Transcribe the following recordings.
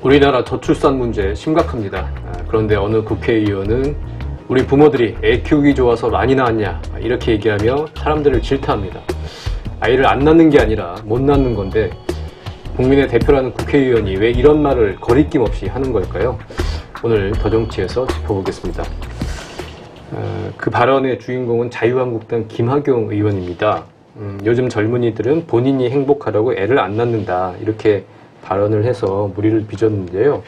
우리나라 저출산 문제 심각합니다. 그런데 어느 국회의원은 우리 부모들이 애 키우기 좋아서 많이 낳았냐 이렇게 얘기하며 사람들을 질타합니다. 아이를 안 낳는 게 아니라 못 낳는 건데 국민의 대표라는 국회의원이 왜 이런 말을 거리낌 없이 하는 걸까요? 오늘 더정치에서 짚어보겠습니다. 그 발언의 주인공은 자유한국당 김학용 의원입니다. 요즘 젊은이들은 본인이 행복하다고 애를 안 낳는다 이렇게 발언을 해서 물의를 빚었는데요.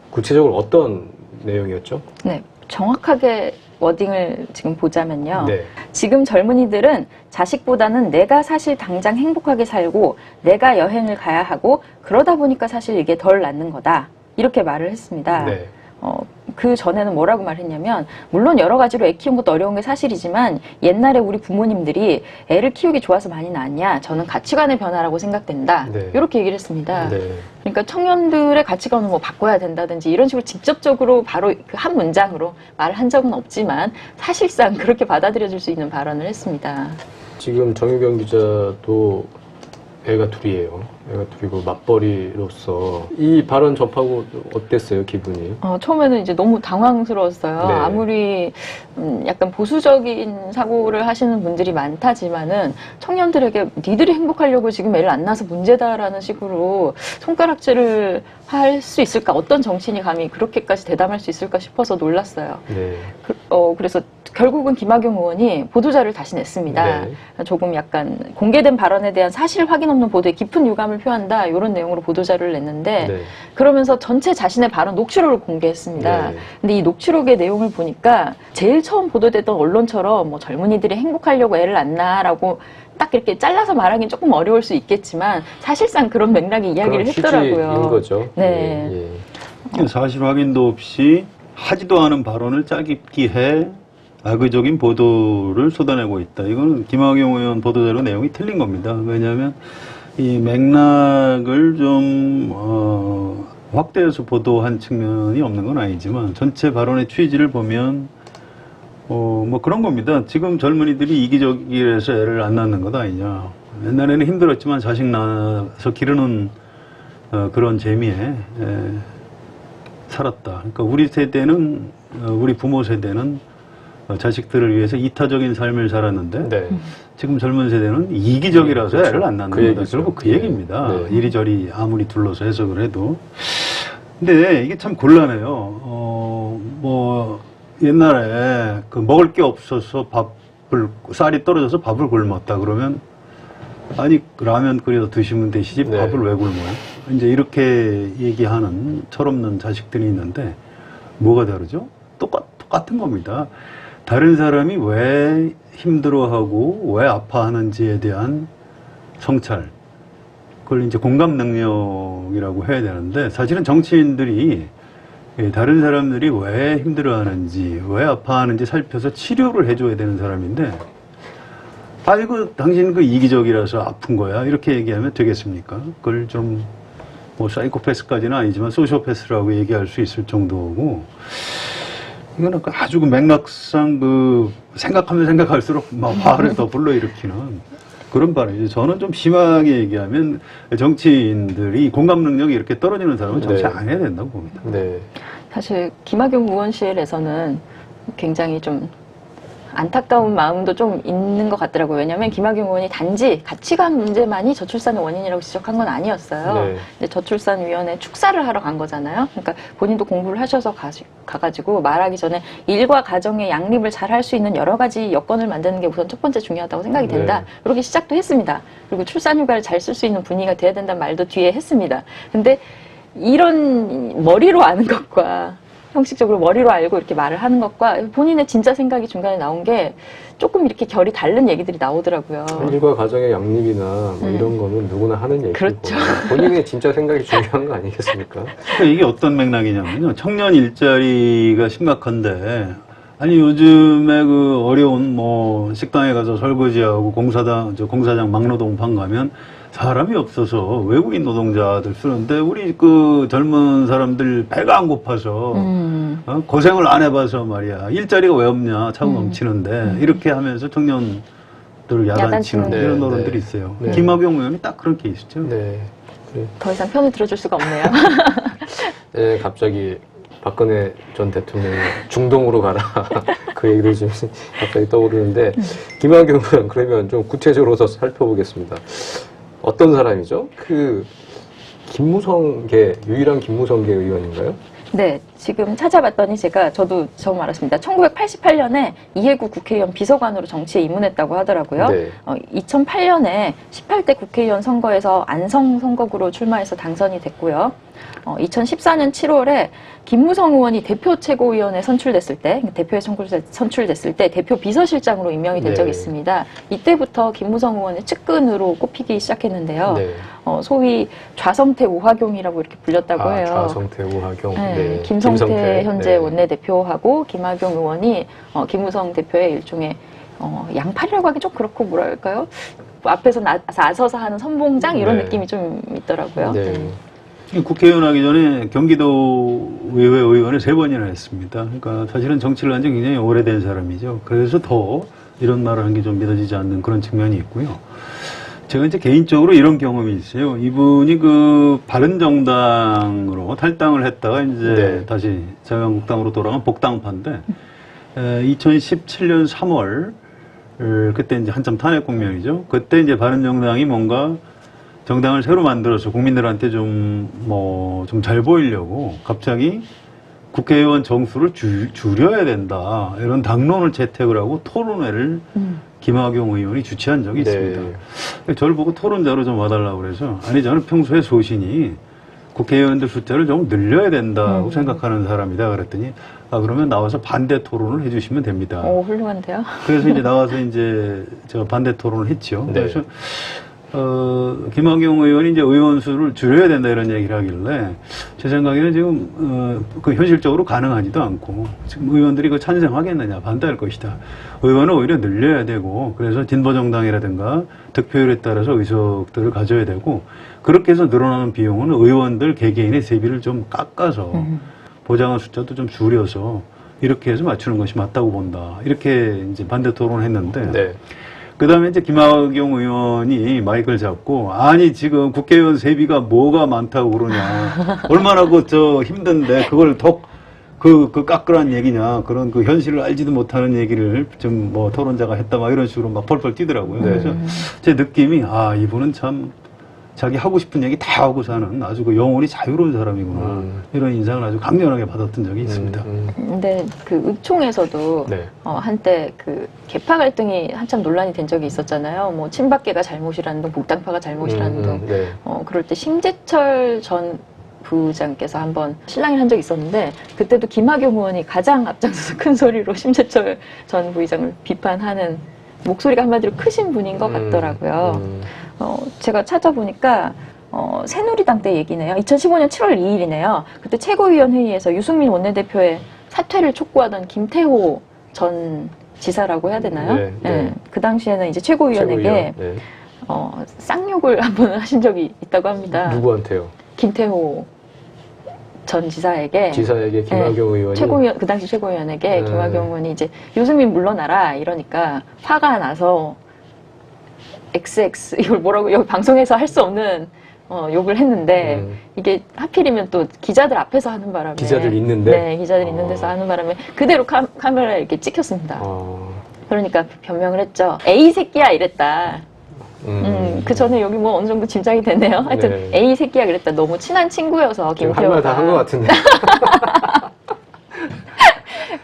구체적으로 어떤 내용이었죠? 네, 정확하게 워딩을 지금 보자면요. 네. 지금 젊은이들은 자식보다는 내가 사실 당장 행복하게 살고 내가 여행을 가야 하고 그러다 보니까 사실 이게 덜 낫는 거다. 이렇게 말을 했습니다. 네. 그 전에는 뭐라고 말했냐면 물론 여러 가지로 애 키운 것도 어려운 게 사실이지만 옛날에 우리 부모님들이 애를 키우기 좋아서 많이 낳았냐 저는 가치관의 변화라고 생각된다. 네. 이렇게 얘기를 했습니다. 네. 그러니까 청년들의 가치관을 뭐 바꿔야 된다든지 이런 식으로 직접적으로 바로 그 한 문장으로 말을 한 적은 없지만 사실상 그렇게 받아들여질 수 있는 발언을 했습니다. 지금 정유경 기자도 애가 둘이에요. 애가 둘이고 맞벌이로서 이 발언 접하고 어땠어요, 기분이? 처음에는 이제 너무 당황스러웠어요. 네. 아무리 약간 보수적인 사고를 하시는 분들이 많다지만은 청년들에게 니들이 행복하려고 지금 애를 안 낳아서 문제다라는 식으로 손가락질을 할 수 있을까? 어떤 정치인이 감히 그렇게까지 대담할 수 있을까 싶어서 놀랐어요. 네. 그래서 결국은 김학용 의원이 보도자를 다시 냈습니다. 네. 조금 약간 공개된 발언에 대한 사실 확인 없는 보도에 깊은 유감을 표한다 이런 내용으로 보도자료를 냈는데 네. 그러면서 전체 자신의 발언 녹취록을 공개했습니다. 네. 근데 이 녹취록의 내용을 보니까 제일 처음 보도됐던 언론처럼 뭐 젊은이들이 행복하려고 애를 안 낳아라고 딱 이렇게 잘라서 말하기는 조금 어려울 수 있겠지만 사실상 그런 맥락의 이야기를 했더라고요. 취지인 거죠. 네. 예, 예. 사실 확인도 없이 하지도 않은 발언을 짜깁기 해 악의적인 보도를 쏟아내고 있다. 이건 김학용 의원 보도자료 내용이 틀린 겁니다. 왜냐하면 이 맥락을 좀 확대해서 보도한 측면이 없는 건 아니지만 전체 발언의 취지를 보면 뭐 그런 겁니다. 지금 젊은이들이 이기적이라서 애를 안 낳는 것 아니냐. 옛날에는 힘들었지만 자식 낳아서 기르는 그런 재미에 살았다. 그러니까 우리 세대는 우리 부모 세대는 자식들을 위해서 이타적인 삶을 살았는데 네. 지금 젊은 세대는 이기적이라서 그렇죠. 애를 안 낳는 그 거다. 얘기죠. 결국 그 네. 얘기입니다. 네. 이리저리 아무리 둘러서 해석을 해도. 근데 이게 참 곤란해요. 뭐 옛날에 그 먹을 게 없어서 쌀이 떨어져서 밥을 굶었다 그러면 아니 라면 끓여 드시면 되시지 네. 밥을 왜 굶어요? 이제 이렇게 얘기하는 철없는 자식들이 있는데 뭐가 다르죠? 똑같은 겁니다. 다른 사람이 왜 힘들어하고 왜 아파하는지에 대한 성찰, 그걸 이제 공감 능력이라고 해야 되는데 사실은 정치인들이 다른 사람들이 왜 힘들어하는지 왜 아파하는지 살펴서 치료를 해줘야 되는 사람인데 아이고 당신 그 이기적이라서 아픈 거야 이렇게 얘기하면 되겠습니까? 그걸 좀 뭐 사이코패스까지는 아니지만 소시오패스라고 얘기할 수 있을 정도고 이거는 아주 그 맥락상 그 생각하면 생각할수록 막 화를 더 불러일으키는 그런 발언이죠. 저는 좀 심하게 얘기하면 정치인들이 공감 능력이 이렇게 떨어지는 사람은 정치 네. 안 해야 된다고 봅니다. 네. 사실 김학용 의원실에서는 굉장히 좀 안타까운 마음도 좀 있는 것 같더라고요. 왜냐하면 김학용 의원이 단지 가치관 문제만이 저출산의 원인이라고 지적한 건 아니었어요. 네. 근데 저출산위원회 축사를 하러 간 거잖아요. 그러니까 본인도 공부를 하셔서 가가지고 말하기 전에 일과 가정의 양립을 잘 할 수 있는 여러 가지 여건을 만드는 게 우선 첫 번째 중요하다고 생각이 된다. 네. 이렇게 시작도 했습니다. 그리고 출산휴가를 잘 쓸 수 있는 분위기가 돼야 된다는 말도 뒤에 했습니다. 근데 이런 머리로 아는 것과 형식적으로 머리로 알고 이렇게 말을 하는 것과 본인의 진짜 생각이 중간에 나온 게 조금 이렇게 결이 다른 얘기들이 나오더라고요. 일과 가정의 양립이나 뭐 이런 거는 누구나 하는 얘기고 그렇죠. 본인의 진짜 생각이 중요한 거 아니겠습니까? 그러니까 이게 어떤 맥락이냐면요. 청년 일자리가 심각한데 아니 요즘에 그 어려운 뭐 식당에 가서 설거지하고 공사장 막노동판 가면 사람이 없어서 외국인 노동자들 쓰는데 우리 그 젊은 사람들 배가 안 고파서 고생을 안 해봐서 말이야 일자리가 왜 없냐 차고 넘치는데 이렇게 하면서 청년들을 야단치는 야단치는. 이런 네, 어른들이 네. 있어요. 네. 김학용 의원이 딱 그런 케이스죠. 네. 그래. 더 이상 편을 들어줄 수가 없네요. 네, 갑자기 박근혜 전 대통령이 중동으로 가라 그 얘기를 지금 갑자기 떠오르는데 김학용 의원 그러면 좀 구체적으로 더 살펴보겠습니다. 어떤 사람이죠? 그 김무성계 유일한 김무성계 의원인가요? 네, 지금 찾아봤더니 저도 처음 알았습니다. 1988년에 이해구 국회의원 비서관으로 정치에 입문했다고 하더라고요. 네. 2008년에 18대 국회의원 선거에서 안성 선거구로 출마해서 당선이 됐고요. 2014년 7월에 김무성 의원이 대표 최고위원회 선출됐을 때, 대표에 선출됐을 때 대표 비서실장으로 임명이 된 네. 적이 있습니다. 이때부터 김무성 의원의 측근으로 꼽히기 시작했는데요. 네. 소위 좌성태 우화경이라고 이렇게 불렸다고 해요. 좌성태 우화경. 네, 네. 김성태 현재 네. 원내대표하고 김학용 의원이 김무성 대표의 일종의 양팔이라고 하기 좀 그렇고 뭐랄까요? 앞에서 나서서 하는 선봉장 이런 네. 느낌이 좀 있더라고요. 네. 국회의원 하기 전에 경기도 의회 의원을 3번이나 했습니다. 그러니까 사실은 정치를 한 지 굉장히 오래된 사람이죠. 그래서 더 이런 말을 한 게 좀 믿어지지 않는 그런 측면이 있고요. 제가 이제 개인적으로 이런 경험이 있어요. 이분이 그 바른정당으로 탈당을 했다가 이제 네. 다시 자유한국당으로 돌아간 복당파인데 2017년 3월 그때 이제 한참 탄핵 국면이죠. 그때 이제 바른정당이 뭔가 정당을 새로 만들어서 국민들한테 좀 잘 보이려고 갑자기 국회의원 정수를 줄여야 된다. 이런 당론을 채택을 하고 토론회를 김학용 의원이 주최한 적이 네. 있습니다. 저를 보고 토론자로 좀 와달라고 그래서 아니 저는 평소에 소신이 국회의원들 숫자를 좀 늘려야 된다고 생각하는 사람이다 그랬더니 그러면 나와서 반대 토론을 해주시면 됩니다. 오, 훌륭한데요. 그래서 이제 나와서 이제 제가 반대 토론을 했죠. 네. 그래서 김학용 의원이 이제 의원 수를 줄여야 된다 이런 얘기를 하길래 제 생각에는 지금 그 현실적으로 가능하지도 않고 지금 의원들이 그 찬성하겠느냐 반대할 것이다. 의원은 오히려 늘려야 되고 그래서 진보정당이라든가 득표율에 따라서 의석들을 가져야 되고 그렇게 해서 늘어나는 비용은 의원들 개개인의 세비를 좀 깎아서 보장한 숫자도 좀 줄여서 이렇게 해서 맞추는 것이 맞다고 본다. 이렇게 이제 반대 토론을 했는데 네. 그 다음에 이제 김학용 의원이 마이크를 잡고, 아니, 지금 국회의원 세비가 뭐가 많다고 그러냐. 얼마나 힘든데, 그걸 깎으란 얘기냐. 그런 그 현실을 알지도 못하는 얘기를 좀 토론자가 했다. 막 이런 식으로 막 펄펄 뛰더라고요. 네. 그래서 제 느낌이, 이분은 참 자기 하고 싶은 얘기 다 하고 사는 아주 그 영혼이 자유로운 사람이구나. 이런 인상을 아주 강렬하게 받았던 적이 있습니다. 근데 그 의총에서도 네. 한때 그 개파 갈등이 한참 논란이 된 적이 있었잖아요. 뭐 친박계가 잘못이라는 둥, 복당파가 잘못이라는 둥. 네. 그럴 때 심재철 전 부장께서 한번 실랑이를 한 적이 있었는데 그때도 김학용 의원이 가장 앞장서서 큰 소리로 심재철 전 부의장을 비판하는 목소리가 한마디로 크신 분인 것 같더라고요. 제가 찾아보니까 새누리당 때 얘기네요. 2015년 7월 2일이네요. 그때 최고위원 회의에서 유승민 원내대표의 사퇴를 촉구하던 김태호 전 지사라고 해야 되나요? 네, 네. 그 당시에는 이제 최고위원에게 네. 쌍욕을 한번 하신 적이 있다고 합니다. 누구한테요? 김태호 전 지사에게 김학용 의원이 최고위원 그 당시 최고위원에게 김학용 의원이 이제 유승민 물러나라 이러니까 화가 나서 XX 이걸 뭐라고 여기 방송에서 할 수 없는 욕을 했는데 이게 하필이면 또 기자들 앞에서 하는 바람에 기자들 있는데 네 기자들 있는 데서 하는 바람에 그대로 카메라에 이렇게 찍혔습니다. 그러니까 변명을 했죠. 에이 새끼야 이랬다. 그 전에 여기 뭐 어느 정도 짐작이 되네요. 하여튼 네. 에이 새끼야 그랬다. 너무 친한 친구여서 할 말 다 한 것 김태호가 같은데.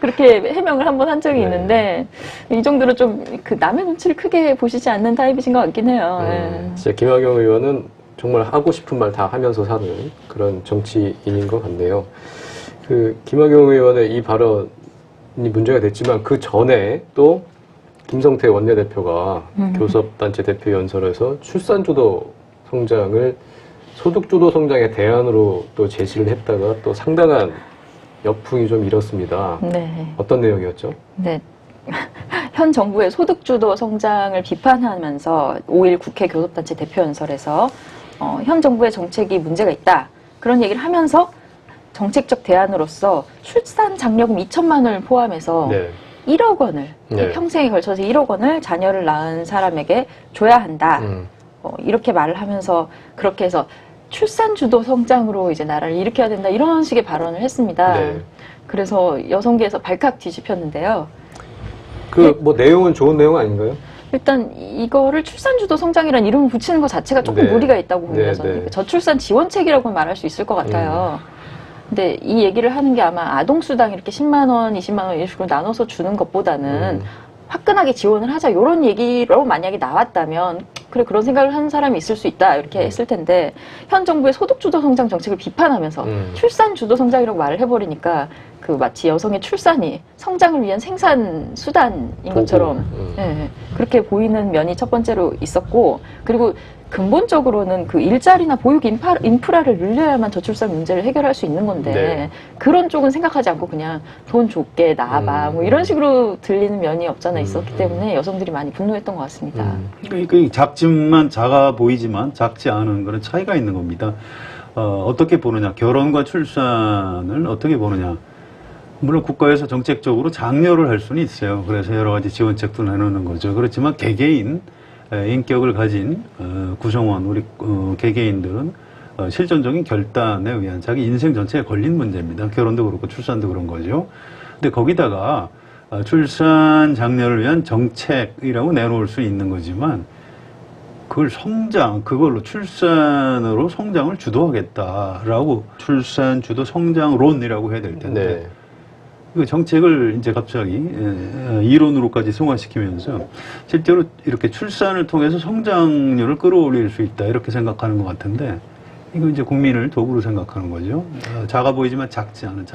그렇게 해명을 한번 한 적이 네. 있는데 이 정도로 좀 그 남의 눈치를 크게 보시지 않는 타입이신 것 같긴 해요. 진짜 김학용 의원은 정말 하고 싶은 말 다 하면서 사는 그런 정치인인 것 같네요. 그 김학용 의원의 이 발언이 문제가 됐지만 그 전에 또 김성태 원내대표가 교섭단체 대표 연설에서 출산주도 성장을 소득주도 성장의 대안으로 또 제시를 했다가 또 상당한 역풍이 좀 일었습니다. 네. 어떤 내용이었죠? 네. 현 정부의 소득주도 성장을 비판하면서 5일 국회 교섭단체 대표 연설에서 현 정부의 정책이 문제가 있다. 그런 얘기를 하면서 정책적 대안으로서 출산 장려금 2천만 원을 포함해서 네. 1억 원을 네. 평생에 걸쳐서 1억 원을 자녀를 낳은 사람에게 줘야 한다. 이렇게 말을 하면서 그렇게 해서 출산 주도 성장으로 이제 나라를 일으켜야 된다 이런 식의 발언을 했습니다. 네. 그래서 여성계에서 발칵 뒤집혔는데요. 그 뭐 내용은 좋은 내용 아닌가요? 일단 이거를 출산주도 성장이라는 이름을 붙이는 것 자체가 조금 네. 무리가 있다고 봅니다. 네, 저는. 네. 그러니까 저출산 지원책이라고 말할 수 있을 것 같아요. 근데 이 얘기를 하는 게 아마 아동수당 이렇게 10만 원, 20만 원 이런 식으로 나눠서 주는 것보다는 화끈하게 지원을 하자 이런 얘기로 만약에 나왔다면 그래 그런 생각을 하는 사람이 있을 수 있다 이렇게 했을 텐데 현 정부의 소득주도 성장 정책을 비판하면서 출산주도 성장이라고 말을 해버리니까 그 마치 여성의 출산이 성장을 위한 생산 수단인 것처럼 예, 그렇게 보이는 면이 첫 번째로 있었고 그리고 근본적으로는 그 일자리나 보육 인프라를 늘려야만 저출산 문제를 해결할 수 있는 건데 네. 그런 쪽은 생각하지 않고 그냥 돈 줄게 나와봐 뭐 이런 식으로 들리는 면이 없잖아 있었기 때문에 여성들이 많이 분노했던 것 같습니다. 그 작지만 작아 보이지만 작지 않은 그런 차이가 있는 겁니다. 어떻게 보느냐, 결혼과 출산을 어떻게 보느냐. 물론 국가에서 정책적으로 장려를 할 수는 있어요. 그래서 여러 가지 지원책도 내놓는 거죠. 그렇지만 개개인 인격을 가진 구성원 우리 개개인들은 실존적인 결단에 의한 자기 인생 전체에 걸린 문제입니다. 결혼도 그렇고 출산도 그런 거죠. 근데 거기다가 출산 장려를 위한 정책이라고 내놓을 수 있는 거지만 그걸로 출산으로 성장을 주도하겠다라고 출산 주도 성장론이라고 해야 될 텐데 네. 그 정책을 이제 갑자기 이론으로까지 승화시키면서 실제로 이렇게 출산을 통해서 성장률을 끌어올릴 수 있다 이렇게 생각하는 것 같은데 이거 이제 국민을 도구로 생각하는 거죠. 작아 보이지만 작지 않은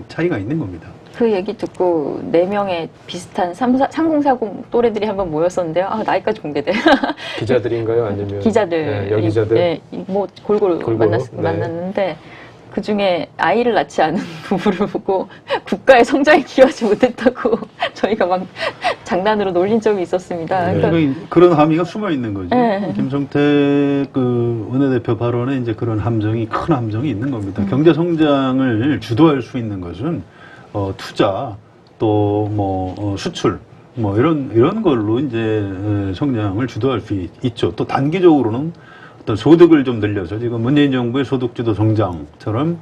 차이가 있는 겁니다. 그 얘기 듣고 4명의 비슷한 3040 또래들이 한번 모였었는데요. 아, 나이까지 공개돼. 기자들인가요? 아니면 기자들. 네, 여기자들? 네, 뭐 골고루 네. 만났는데 그 중에 아이를 낳지 않은 부부를 보고 국가의 성장에 기여하지 못했다고 저희가 막 장난으로 놀린 적이 있었습니다. 네. 그러니까 그런 함의가 숨어 있는 거죠. 네. 김성태 그 원내대표 발언에 이제 그런 큰 함정이 있는 겁니다. 경제 성장을 주도할 수 있는 것은 투자 또 뭐 수출 뭐 이런 걸로 이제 성장을 주도할 수 있죠. 또 단기적으로는 어떤 소득을 좀 늘려서 지금 문재인 정부의 소득주도 성장처럼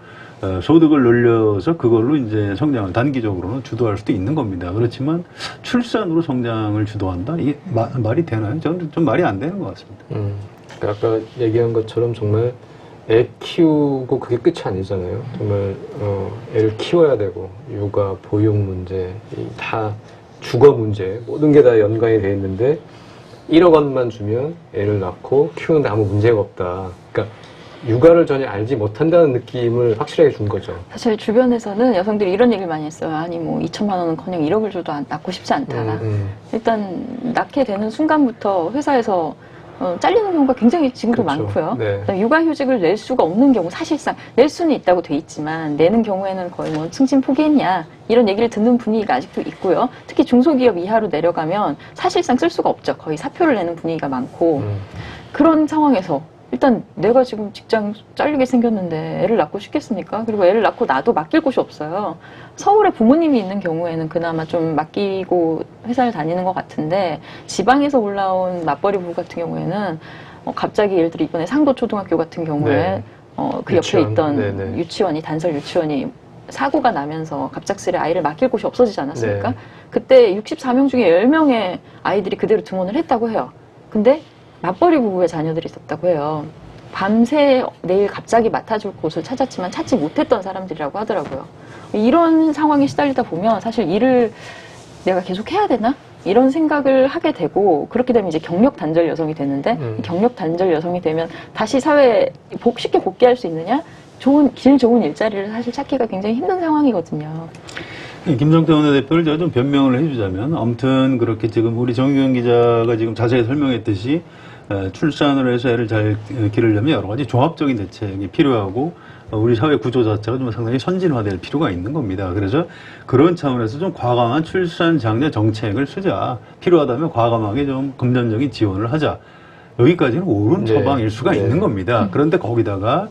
소득을 늘려서 그걸로 이제 성장을 단기적으로는 주도할 수도 있는 겁니다. 그렇지만 출산으로 성장을 주도한다? 이게 말이 되나요? 저는 좀 말이 안 되는 것 같습니다. 그러니까 아까 얘기한 것처럼 정말 애 키우고 그게 끝이 아니잖아요. 정말 애를 키워야 되고 육아, 보육 문제, 다 주거 문제 모든 게 다 연관이 돼 있는데 1억 원만 주면 애를 낳고 키우는데 아무 문제가 없다. 그러니까 육아를 전혀 알지 못한다는 느낌을 확실하게 준 거죠. 사실 주변에서는 여성들이 이런 얘기를 많이 했어요. 아니 뭐 2천만 원은커녕 1억을 줘도 낳고 싶지 않다. 일단 낳게 되는 순간부터 회사에서 잘리는 경우가 굉장히 지금도 그렇죠. 많고요. 네. 그다음에 육아휴직을 낼 수가 없는 경우 사실상 낼 수는 있다고 돼 있지만 내는 경우에는 거의 뭐 승진 포기했냐 이런 얘기를 듣는 분위기가 아직도 있고요. 특히 중소기업 이하로 내려가면 사실상 쓸 수가 없죠. 거의 사표를 내는 분위기가 많고 그런 상황에서 일단 내가 지금 직장 잘리게 생겼는데 애를 낳고 싶겠습니까? 그리고 애를 낳고 나도 맡길 곳이 없어요. 서울에 부모님이 있는 경우에는 그나마 좀 맡기고 회사를 다니는 것 같은데 지방에서 올라온 맞벌이 부부 같은 경우에는 갑자기 예를 들어 이번에 상도초등학교 같은 경우에 네. 그 유치원. 옆에 있던 네네. 유치원이 단설 유치원이 사고가 나면서 갑작스레 아이를 맡길 곳이 없어지지 않았습니까? 네. 그때 64명 중에 10명의 아이들이 그대로 등원을 했다고 해요. 근데 맞벌이 부부의 자녀들이 있었다고 해요. 밤새 내일 갑자기 맡아줄 곳을 찾았지만 찾지 못했던 사람들이라고 하더라고요. 이런 상황에 시달리다 보면 사실 일을 내가 계속 해야 되나? 이런 생각을 하게 되고 그렇게 되면 이제 경력 단절 여성이 되는데 경력 단절 여성이 되면 다시 사회에 쉽게 복귀할 수 있느냐? 질 좋은 일자리를 사실 찾기가 굉장히 힘든 상황이거든요. 김성태 원내대표를 제가 좀 변명을 해주자면 아무튼 그렇게 지금 우리 정유경 기자가 지금 자세히 설명했듯이 출산을 해서 애를 잘 기르려면 여러 가지 종합적인 대책이 필요하고 우리 사회 구조 자체가 좀 상당히 선진화될 필요가 있는 겁니다. 그래서 그런 차원에서 좀 과감한 출산 장려 정책을 쓰자. 필요하다면 과감하게 좀 금전적인 지원을 하자. 여기까지는 옳은 네. 처방일 수가 네. 있는 겁니다. 그런데 거기다가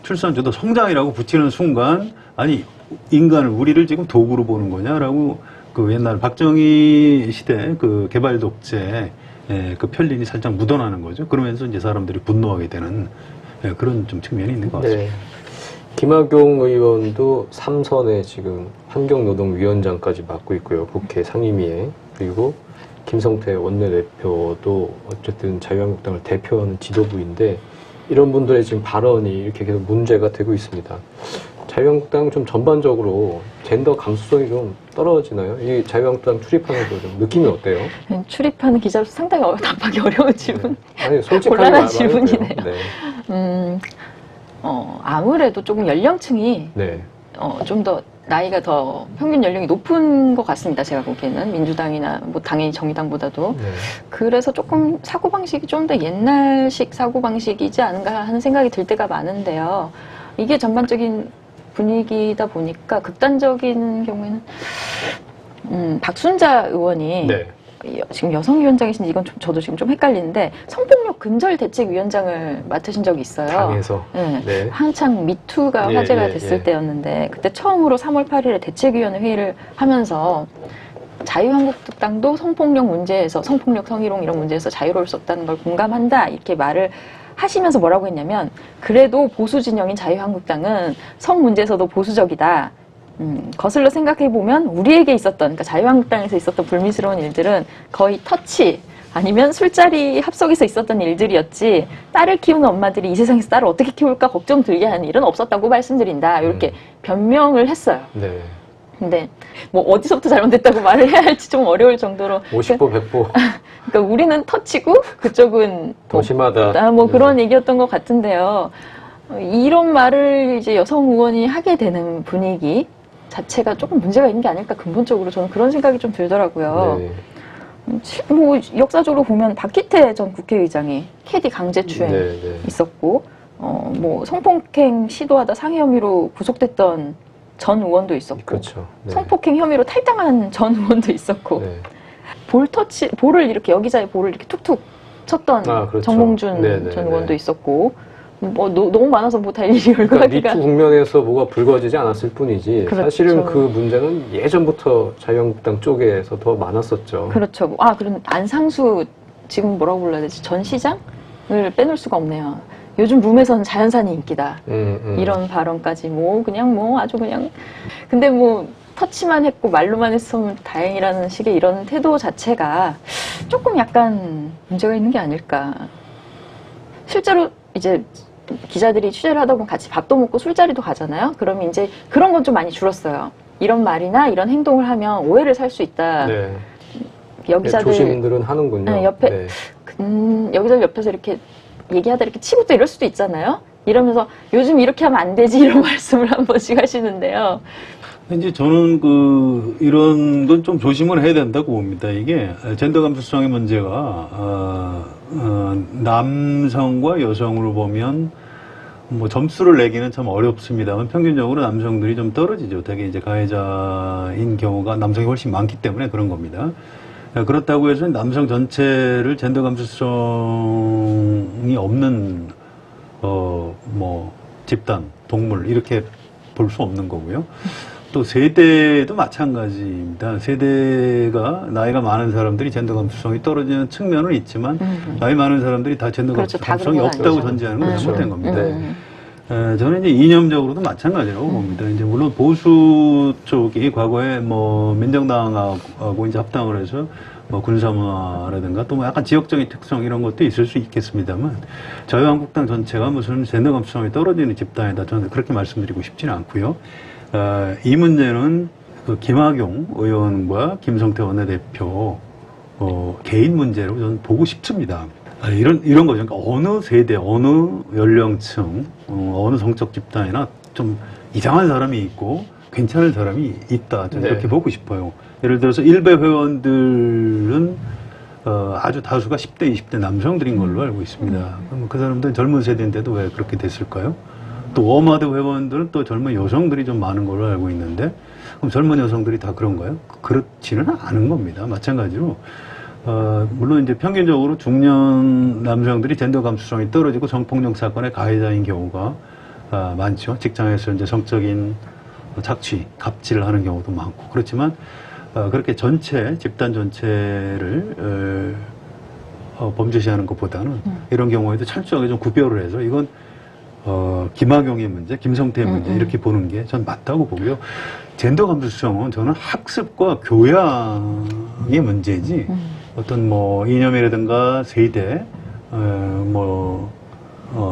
출산주도 성장이라고 붙이는 순간 아니 인간을 우리를 지금 도구로 보는 거냐라고 그 옛날 박정희 시대 그 개발 독재 그 편린이 살짝 묻어나는 거죠. 그러면서 이제 사람들이 분노하게 되는 네, 그런 좀 측면이 있는 것 같습니다. 네. 김학용 의원도 3선에 지금 환경노동위원장까지 맡고 있고요. 국회 상임위에. 그리고 김성태 원내대표도 어쨌든 자유한국당을 대표하는 지도부인데 이런 분들의 지금 발언이 이렇게 계속 문제가 되고 있습니다. 자유한국당 좀 전반적으로 젠더 감수성이 좀 떨어지나요? 이 자유한국당 출입하면서 좀 느낌이 어때요? 출입하는 기자로서 상당히 답하기 어려운 질문. 네. 아니, 솔직하게 곤란한 말해도 질문이네요. 돼요. 네. 아무래도 조금 연령층이 네. 좀 더 나이가 더 평균 연령이 높은 것 같습니다. 제가 보기에는 민주당이나 뭐 당연히 정의당보다도 네. 그래서 조금 사고방식이 좀 더 옛날식 사고방식이지 않은가 하는 생각이 들 때가 많은데요. 이게 전반적인 분위기다 보니까 극단적인 경우에는 박순자 의원이 네. 지금 여성위원장이신지 이건 저도 지금 좀 헷갈리는데 성폭력 근절대책위원장을 맡으신 적이 있어요. 당에서. 네. 네. 한창 미투가 예, 화제가 예, 됐을 예. 때였는데 그때 처음으로 3월 8일에 대책위원회 회의를 하면서 자유한국당도 성폭력 문제에서 성폭력 성희롱 이런 문제에서 자유로울 수 없다는 걸 공감한다 이렇게 말을 하시면서 뭐라고 했냐면 그래도 보수 진영인 자유한국당은 성 문제에서도 보수적이다. 거슬러 생각해보면 우리에게 있었던, 그러니까 자유한국당에서 있었던 불미스러운 일들은 거의 터치, 아니면 술자리 합석에서 있었던 일들이었지 딸을 키우는 엄마들이 이 세상에서 딸을 어떻게 키울까 걱정 들게 하는 일은 없었다고 말씀드린다. 이렇게 변명을 했어요. 네. 근데 뭐 어디서부터 잘못됐다고 말을 해야 할지 좀 어려울 정도로 50보 100보 그러니까 우리는 터치고 그쪽은 더 심하다. 뭐 그런 얘기였던 것 같은데요. 이런 말을 이제 여성 의원이 하게 되는 분위기 자체가 조금 문제가 있는 게 아닐까 근본적으로 저는 그런 생각이 좀 들더라고요. 네. 뭐 역사적으로 보면 박희태 전 국회의장이 캐디 강제추행 네, 네. 있었고 뭐 성폭행 시도하다 상해 혐의로 구속됐던 전 의원도 있었고 그렇죠. 네. 성폭행 혐의로 탈당한 전 의원도 있었고 네. 볼을 이렇게 여기자에 볼을 이렇게 툭툭 쳤던 그렇죠. 정몽준 네, 네, 전 네. 의원도 있었고 뭐 너무 많아서 뭐 다 일일이 그러니까 열거하기가 미투 국면에서 뭐가 불거지지 않았을 뿐이지 그렇죠. 사실은 그 문제는 예전부터 자유한국당 쪽에서 더 많았었죠. 그렇죠. 그럼 안상수 지금 뭐라고 불러야 되지? 전 시장을 빼놓을 수가 없네요. 요즘 룸에서는 자연산이 인기다. 이런 발언까지 뭐 그냥 뭐 아주 그냥 근데 뭐 터치만 했고 말로만 했으면 다행이라는 식의 이런 태도 자체가 조금 약간 문제가 있는 게 아닐까. 실제로 이제 기자들이 취재를 하다 보면 같이 밥도 먹고 술자리도 가잖아요. 그러면 이제 그런 건 좀 많이 줄었어요. 이런 말이나 이런 행동을 하면 오해를 살 수 있다. 네. 여기자들 조심들은 하는군요. 네, 옆에 여기서 옆에서 이렇게 얘기하다 이렇게 치고 또 이럴 수도 있잖아요. 이러면서 요즘 이렇게 하면 안 되지 이런 말씀을 한 번씩 하시는데요. 이제 저는 이런 건 좀 조심을 해야 된다고 봅니다. 이게 젠더 감수성의 문제가 남성과 여성으로 보면 뭐 점수를 내기는 참 어렵습니다만 평균적으로 남성들이 좀 떨어지죠. 되게 이제 가해자인 경우가 남성이 훨씬 많기 때문에 그런 겁니다. 그렇다고 해서 남성 전체를 젠더 감수성이 없는 뭐 집단, 동물 이렇게 볼 수 없는 거고요. 또 세대도 마찬가지입니다. 세대가 나이가 많은 사람들이 젠더 감수성이 떨어지는 측면은 있지만 나이 많은 사람들이 다 젠더 그렇죠. 감수성이 다 그런 건 없다고 아니죠. 전제하는 건 잘못된 겁니다. 네. 저는 이제 이념적으로도 마찬가지라고 봅니다. 이제 물론 보수 쪽이 과거에 뭐 민정당하고 이제 합당을 해서 뭐 군사문화라든가 또 뭐 약간 지역적인 특성 이런 것도 있을 수 있겠습니다만 자유한국당 전체가 무슨 젠더 감수성이 떨어지는 집단이다. 저는 그렇게 말씀드리고 싶지는 않고요. 이 문제는 김학용 의원과 김성태 원내대표 개인 문제로 저는 보고 싶습니다. 이런 거죠. 그러니까 어느 세대, 어느 연령층, 어느 성적 집단이나 좀 이상한 사람이 있고 괜찮은 사람이 있다. 저는 네. 이렇게 보고 싶어요. 예를 들어서 일베 회원들은 아주 다수가 10대, 20대 남성들인 걸로 알고 있습니다. 그럼 그 사람들은 젊은 세대인데도 왜 그렇게 됐을까요? 또 워마드 회원들은 또 젊은 여성들이 좀 많은 걸로 알고 있는데 그럼 젊은 여성들이 다 그런가요? 그렇지는 않은 겁니다. 마찬가지로 물론 이제 평균적으로 중년 남성들이 젠더 감수성이 떨어지고 성폭력 사건의 가해자인 경우가 많죠. 직장에서 이제 성적인 착취, 갑질을 하는 경우도 많고 그렇지만 그렇게 집단 전체를 범죄시하는 것보다는 이런 경우에도 철저하게 좀 구별을 해서 이건 김학용의 문제, 김성태의 문제 이렇게 보는 게 전 맞다고 보고요. 젠더 감수성은 저는 학습과 교양의 문제지 어떤 뭐 이념이라든가 세대,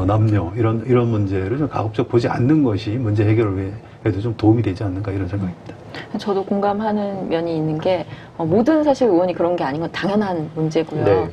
남녀 이런 문제를 좀 가급적 보지 않는 것이 문제 해결을 위해도 좀 도움이 되지 않는가 이런 생각입니다. 저도 공감하는 면이 있는 게 모든 사실 의원이 그런 게 아닌 건 당연한 문제고요. 네.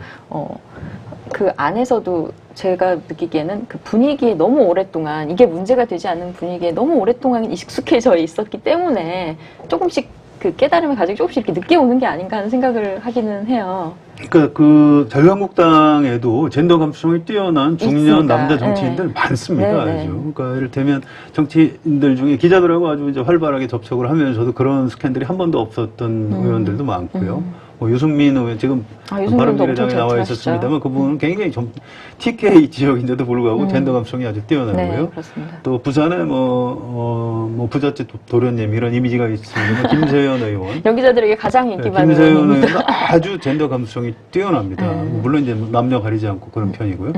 그 안에서도 제가 느끼기에는 그 분위기에 너무 오랫동안 이게 문제가 되지 않는 분위기에 너무 오랫동안 익숙해져 있었기 때문에 조금씩 그 깨달음을 가지고 조금씩 이렇게 늦게 오는 게 아닌가 하는 생각을 하기는 해요. 그러니까 그 자유한국당에도 젠더 감수성이 뛰어난 중년 있습니다. 남자 정치인들 많습니다. 네, 네. 아주. 그러니까 이를테면 정치인들 중에 기자들하고 아주 이제 활발하게 접촉을 하면서도 그런 스캔들이 한 번도 없었던 의원들도 많고요. 뭐 유승민 의원 지금 유승민도 바른미래당에 엄청 나와 젠틀하시죠. 있었습니다만 그분은 굉장히 좀 TK 지역인데도 불구하고 젠더 감수성이 아주 뛰어나고요. 네, 그렇습니다. 또 부산에 뭐 부잣집 도련님 이런 이미지가 있습니다. 김세연 의원. 연기자들에게 가장 인기 많은 김세연 의원입니다. 의원은 아주 젠더 감수성이 뛰어납니다. 물론 이제 남녀 가리지 않고 그런 편이고요.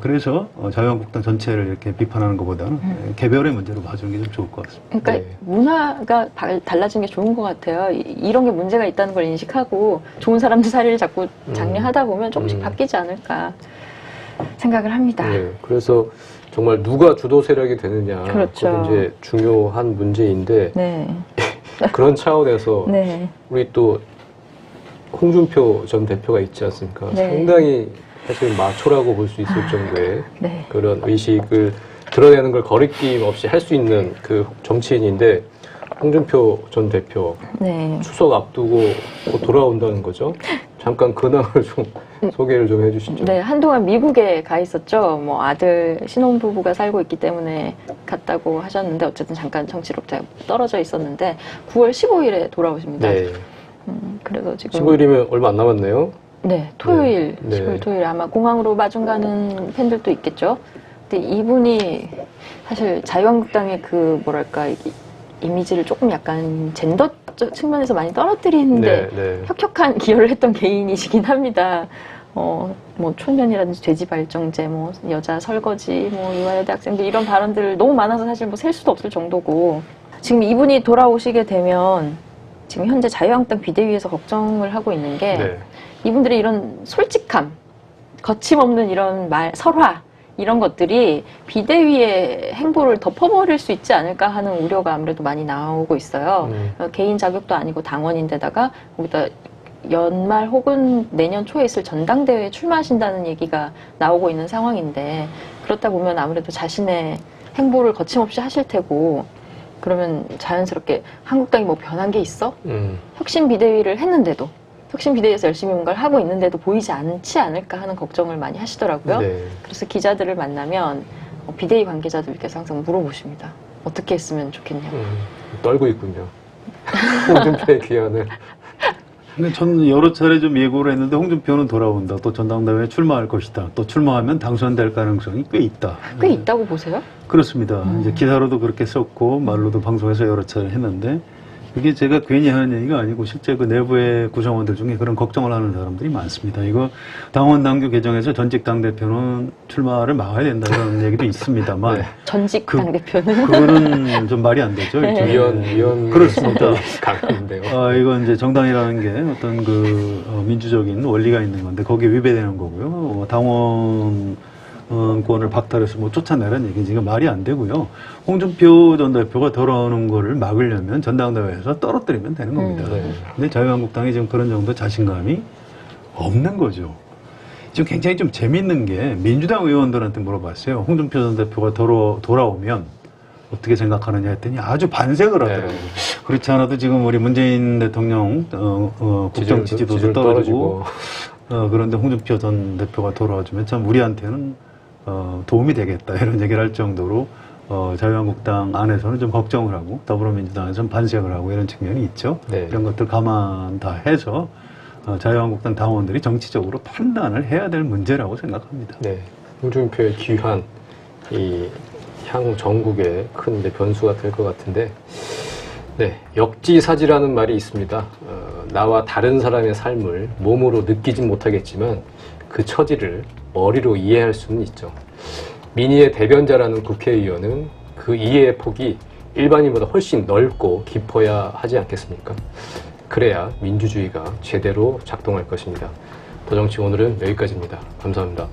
그래서 자유한국당 전체를 이렇게 비판하는 것보다는 개별의 문제로 봐주는 게 좀 좋을 것 같습니다. 그러니까 네. 문화가 달라지는 게 좋은 것 같아요. 이런 게 문제가 있다는 걸 인식하고 좋은 사람들 자리를 자꾸 장려하다 보면 조금씩 바뀌지 않을까 생각을 합니다. 네, 그래서 정말 누가 주도 세력이 되느냐, 그렇죠. 그건 이제 중요한 문제인데 네. 그런 차원에서 네. 우리 또 홍준표 전 대표가 있지 않습니까? 네. 상당히 사실 마초라고 볼 수 있을 정도의 네. 그런 의식을 드러내는 걸 거리낌 없이 할 수 있는 그 정치인인데 홍준표 전 대표 네. 추석 앞두고 곧 돌아온다는 거죠. 잠깐 근황을 좀 소개를 좀 해주시죠. 네, 한동안 미국에 가 있었죠. 뭐 아들 신혼부부가 살고 있기 때문에 갔다고 하셨는데 어쨌든 잠깐 정치로부터 떨어져 있었는데 9월 15일에 돌아오십니다. 네. 그래서 지금 15일이면 얼마 안 남았네요. 네, 토요일, 네. 15일 토요일 아마 공항으로 마중 가는 팬들도 있겠죠. 근데 이분이 사실 자유한국당의 그 뭐랄까 이미지를 조금 약간 젠더 측면에서 많이 떨어뜨리는데 네. 혁혁한 기여를 했던 개인이시긴 합니다. 뭐 촌년이라든지 돼지발정제, 뭐 여자 설거지, 뭐 이화여대 학생들 이런 발언들 너무 많아서 사실 뭐 셀 수도 없을 정도고 지금 이분이 돌아오시게 되면 지금 현재 자유한국당 비대위에서 걱정을 하고 있는 게 네. 이분들의 이런 솔직함, 거침없는 이런 설화 이런 것들이 비대위의 행보를 덮어버릴 수 있지 않을까 하는 우려가 아무래도 많이 나오고 있어요. 개인 자격도 아니고 당원인데다가 거기다 연말 혹은 내년 초에 있을 전당대회에 출마하신다는 얘기가 나오고 있는 상황인데 그렇다 보면 아무래도 자신의 행보를 거침없이 하실 테고 그러면 자연스럽게 한국당이 뭐 변한 게 있어? 혁신 비대위를 했는데도 혁신 비대위에서 열심히 뭔가를 하고 있는데도 보이지 않지 않을까 하는 걱정을 많이 하시더라고요. 네. 그래서 기자들을 만나면 비대위 관계자들께서 항상 물어보십니다. 어떻게 했으면 좋겠냐고. 떨고 있군요. 홍준표의 귀환을. 근데 저는 여러 차례 좀 예고를 했는데 홍준표는 돌아온다. 또 전당대회에 출마할 것이다. 또 출마하면 당선될 가능성이 꽤 있다. 꽤 있다고 보세요? 그렇습니다. 이제 기사로도 그렇게 썼고 말로도 방송에서 여러 차례 했는데 이게 제가 괜히 하는 얘기가 아니고 실제 그 내부의 구성원들 중에 그런 걱정을 하는 사람들이 많습니다. 이거 당원 당규 개정에서 전직 당대표는 출마를 막아야 된다 이런 얘기도 있습니다만 네. 전직 당대표는 그거는 좀 말이 안 되죠. 네. 위원 그렇습니다. 강한데요. 이건 이제 정당이라는 게 어떤 민주적인 원리가 있는 건데 거기에 위배되는 거고요. 당원권을 박탈해서 뭐 쫓아내라는 얘기는 지금 말이 안 되고요. 홍준표 전 대표가 돌아오는 거를 막으려면 전당대회에서 떨어뜨리면 되는 겁니다. 네. 근데 자유한국당이 지금 그런 정도 자신감이 없는 거죠. 지금 굉장히 좀 재밌는 게 민주당 의원들한테 물어봤어요. 홍준표 전 대표가 돌아오면 어떻게 생각하느냐 했더니 아주 반색을 하더라고요. 네. 그렇지 않아도 지금 우리 문재인 대통령 국정 지지도도 떨어지고 그런데 홍준표 전 대표가 돌아와주면 참 우리한테는 도움이 되겠다 이런 얘기를 할 정도로 자유한국당 안에서는 좀 걱정을 하고 더불어민주당에서는 반색을 하고 이런 측면이 있죠. 네. 이런 것들 감안 다 해서 자유한국당 당원들이 정치적으로 판단을 해야 될 문제라고 생각합니다. 네. 홍준표의 귀환, 향후 전국에 큰 이제 변수가 될 것 같은데, 네. 역지사지라는 말이 있습니다. 나와 다른 사람의 삶을 몸으로 느끼진 못하겠지만 그 처지를 머리로 이해할 수는 있죠. 민의의 대변자라는 국회의원은 그 이해의 폭이 일반인보다 훨씬 넓고 깊어야 하지 않겠습니까? 그래야 민주주의가 제대로 작동할 것입니다. 더정치 오늘은 여기까지입니다. 감사합니다.